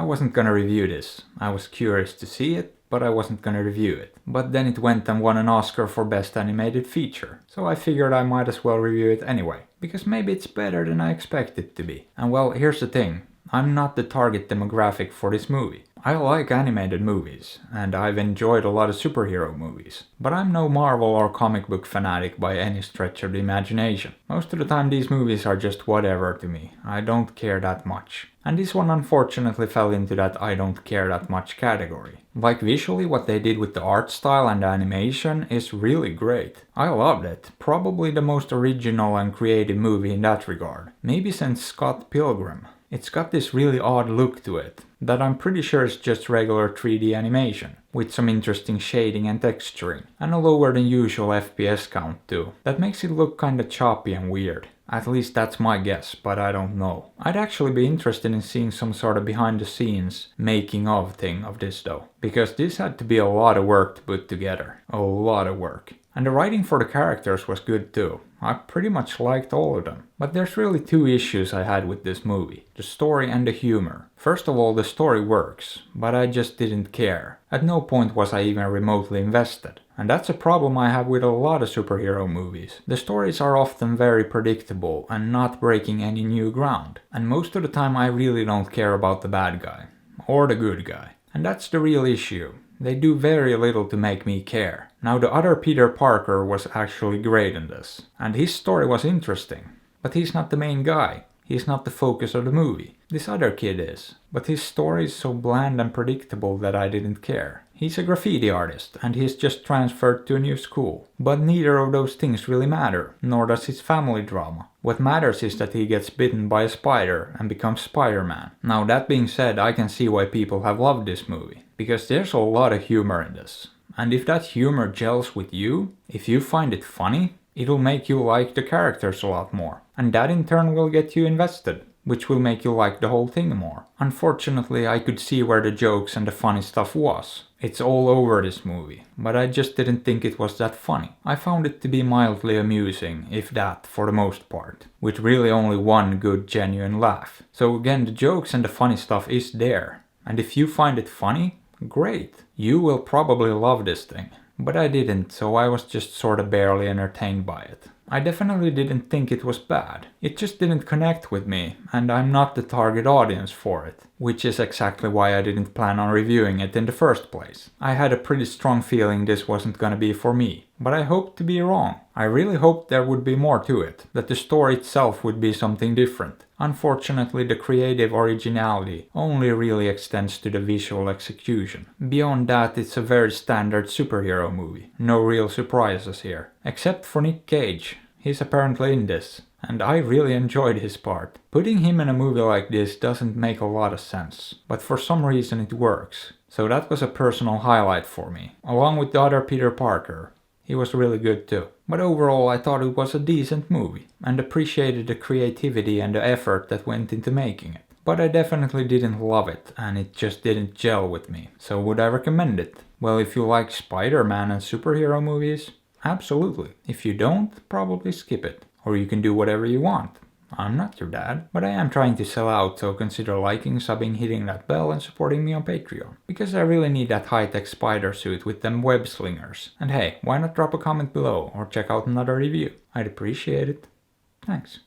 I wasn't gonna review this. I was curious to see it, but I wasn't gonna review it. But then it went and won an Oscar for Best Animated Feature, so I figured I might as well review it anyway, because maybe it's better than I expected it to be. And well, here's the thing. I'm not the target demographic for this movie. I like animated movies, and I've enjoyed a lot of superhero movies, but I'm no Marvel or comic book fanatic by any stretch of the imagination. Most of the time these movies are just whatever to me. I don't care that much. And this one unfortunately fell into that I don't care that much category. Like visually what they did with the art style and the animation is really great. I loved it. Probably the most original and creative movie in that regard. Maybe since Scott Pilgrim. It's got this really odd look to it, that I'm pretty sure is just regular 3D animation, with some interesting shading and texturing, and a lower than usual FPS count too. That makes it look kinda choppy and weird. At least that's my guess, but I don't know. I'd actually be interested in seeing some sort of behind the scenes making of thing of this though, because this had to be a lot of work to put together. A lot of work. And the writing for the characters was good too. I pretty much liked all of them. But there's really two issues I had with this movie. The story and the humor. First of all, the story works, but I just didn't care. At no point was I even remotely invested. And that's a problem I have with a lot of superhero movies. The stories are often very predictable and not breaking any new ground. And most of the time I really don't care about the bad guy. Or the good guy. And that's the real issue. They do very little to make me care. Now the other Peter Parker was actually great in this. And his story was interesting. But he's not the main guy. He's not the focus of the movie. This other kid is. But his story is so bland and predictable that I didn't care. He's a graffiti artist and he's just transferred to a new school. But neither of those things really matter, nor does his family drama. What matters is that he gets bitten by a spider and becomes Spider-Man. Now that being said, I can see why people have loved this movie. Because there's a lot of humor in this. And if that humor gels with you, if you find it funny, it'll make you like the characters a lot more. And that in turn will get you invested, which will make you like the whole thing more. Unfortunately, I could see where the jokes and the funny stuff was. It's all over this movie, but I just didn't think it was that funny. I found it to be mildly amusing, if that, for the most part, with really only one good genuine laugh. So again, the jokes and the funny stuff is there. And if you find it funny, great. You will probably love this thing. But I didn't, so I was just sorta barely entertained by it. I definitely didn't think it was bad. It just didn't connect with me, and I'm not the target audience for it. Which is exactly why I didn't plan on reviewing it in the first place. I had a pretty strong feeling this wasn't gonna be for me. But I hoped to be wrong. I really hoped there would be more to it. That the story itself would be something different. Unfortunately, the creative originality only really extends to the visual execution. Beyond that, it's a very standard superhero movie. No real surprises here. Except for Nick Cage. He's apparently in this. And I really enjoyed his part. Putting him in a movie like this doesn't make a lot of sense. But for some reason it works. So that was a personal highlight for me. Along with the other Peter Parker. He was really good too. But overall I thought it was a decent movie. And appreciated the creativity and the effort that went into making it. But I definitely didn't love it. And it just didn't gel with me. So would I recommend it? Well, if you like Spider-Man and superhero movies, absolutely. If you don't, probably skip it. Or you can do whatever you want. I'm not your dad, but I am trying to sell out, so consider liking, subbing, hitting that bell and supporting me on Patreon. Because I really need that high-tech spider suit with them web slingers. And hey, why not drop a comment below or check out another review? I'd appreciate it. Thanks.